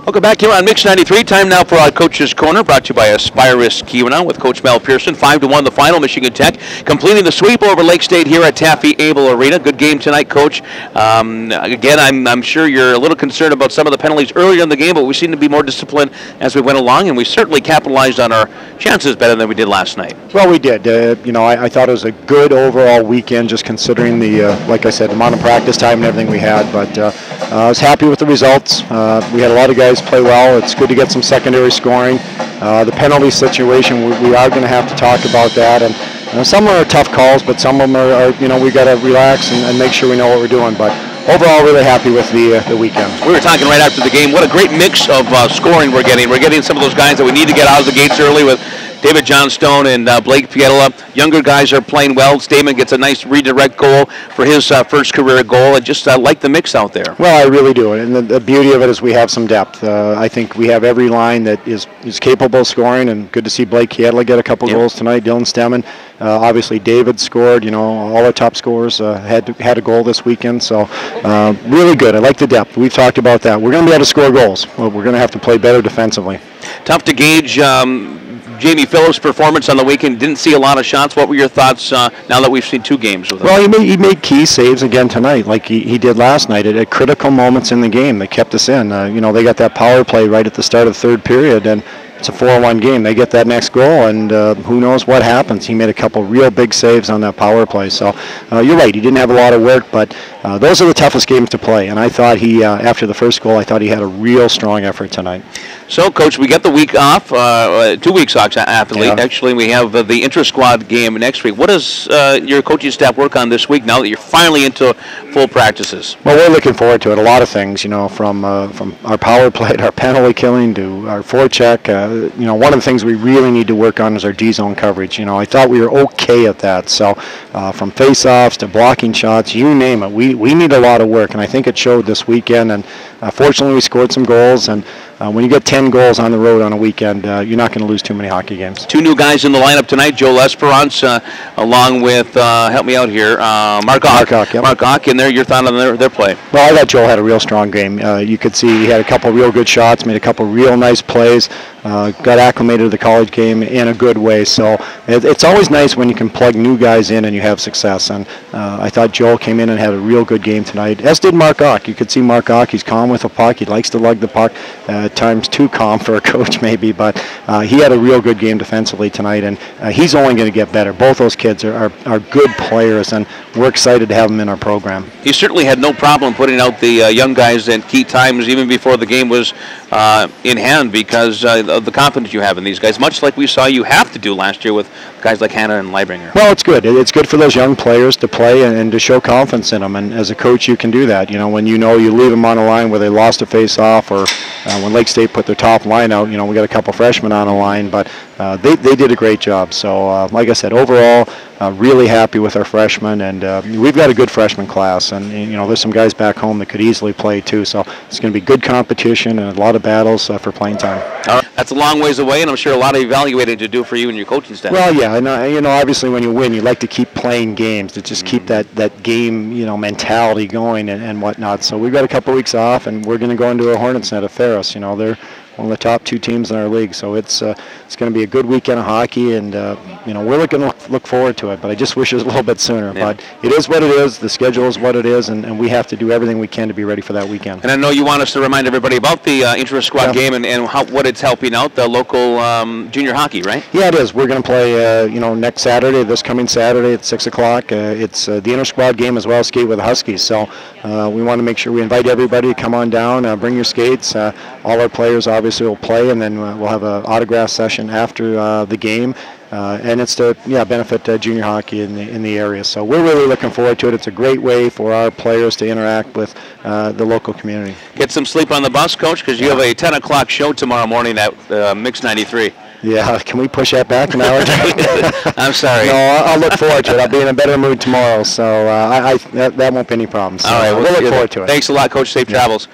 Welcome back here on Mix 93. Time now for our Coach's Corner, brought to you by Aspirus Keweenaw with Coach Mel Pearson. 5-1 the final, Michigan Tech completing the sweep over Lake State here at Taffy Able Arena. Good game tonight, Coach. Again, I'm sure you're a little concerned about some of the penalties earlier in the game, but we seem to be more disciplined as we went along, and we certainly capitalized on our chances better than we did last night. Well, we did. I thought it was a good overall weekend, just considering the, like I said, the amount of practice time and everything we had. But I was happy with the results. We had a lot of guys play well. It's good to get some secondary scoring. The penalty situation, we are going to have to talk about that. And some are tough calls, but some of them are we got to relax and make sure we know what we're doing. But overall, really happy with the weekend. We were talking right after the game. What a great mix of scoring we're getting. We're getting some of those guys that we need to get out of the gates early with David Johnstone and Blake Pietala. Younger guys are playing well. Stamen gets a nice redirect goal for his first career goal. I just like the mix out there. Well, I really do. And the beauty of it is we have some depth. I think we have every line that is capable of scoring, and good to see Blake Pietala get a couple goals tonight. Dylan Stemmen. Obviously, David scored. All our top scorers had a goal this weekend. So really good. I like the depth. We've talked about that. We're going to be able to score goals. We're going to have to play better defensively. Tough to gauge Jamie Phillips' performance on the weekend. Didn't see a lot of shots. What were your thoughts now that we've seen two games with him? Well, he made key saves again tonight, like he did last night at critical moments in the game. They kept us in. They got that power play right at the start of the third period, and it's a 4-1 game. They get that next goal, and who knows what happens. He made a couple real big saves on that power play. So you're right. He didn't have a lot of work, but those are the toughest games to play. And I thought he, after the first goal, I thought he had a real strong effort tonight. So, Coach, we get the week off, 2 weeks off, athlete. Yeah. Actually, we have the intra-squad game next week. What does your coaching staff work on this week now that you're finally into full practices? Well, we're looking forward to it. A lot of things, from our power play to our penalty killing to our forecheck. One of the things we really need to work on is our D-zone coverage. I thought we were okay at that. So, from face-offs to blocking shots, you name it, we need a lot of work, and I think it showed this weekend. And fortunately, we scored some goals, and when you get 10 goals on the road on a weekend, you're not going to lose too many hockey games. Two new guys in the lineup tonight, Joel Esperance, along with, help me out here, Mark Ock. Yep. Mark Ock in there. Your thought on their play? Well, I thought Joel had a real strong game. You could see he had a couple real good shots, made a couple real nice plays, got acclimated to the college game in a good way. So it's always nice when you can plug new guys in and you have success. And I thought Joel came in and had a real good game tonight, as did Mark Ock. You could see Mark Ock. He's calm with the puck. He likes to lug the puck. At times too calm for a coach maybe, but he had a real good game defensively tonight, and he's only going to get better. Both those kids are good players, and we're excited to have them in our program. He certainly had no problem putting out the young guys at key times, even before the game was in hand, because of the confidence you have in these guys, much like we saw you have to do last year with guys like Hannah and Leibringer. Well, it's good. It's good for those young players to play and to show confidence in them, and as a coach you can do that. When you leave them on a line where they lost a face-off, or when Lake State put their top line out, we got a couple freshmen on the line, but they did a great job. So, like I said, overall, really happy with our freshmen, and we've got a good freshman class, and there's some guys back home that could easily play too. So it's going to be good competition and a lot of battles for playing time. All right. That's a long ways away, and I'm sure a lot of evaluating to do for you and your coaching staff. Well, yeah, and obviously when you win, you like to keep playing games, to just keep that game mentality going and whatnot. So we've got a couple weeks off, and we're going to go into a Hornets net at Ferris. They're one of the top two teams in our league, so it's going to be a good weekend of hockey, and we're looking to look forward to it. But I just wish it was a little bit sooner. Yeah. But it is what it is. The schedule is what it is, and we have to do everything we can to be ready for that weekend. And I know you want us to remind everybody about the intra-squad game and what it's helping out the local junior hockey, right? Yeah, it is. We're going to play next Saturday, this coming Saturday at 6 o'clock. It's the inter-squad game as well as skate with the Huskies. So we want to make sure we invite everybody to come on down, bring your skates. All our players obviously will play, and then we'll have an autograph session after the game. And it's to benefit junior hockey in the area. So we're really looking forward to it. It's a great way for our players to interact with the local community. Get some sleep on the bus, Coach, because you have a 10 o'clock show tomorrow morning at Mix 93. Yeah, can we push that back an hour? I'm sorry. No, I'll look forward to it. I'll be in a better mood tomorrow, so that won't be any problem. So all right, we'll look forward to it. Thanks a lot, Coach. Safe travels.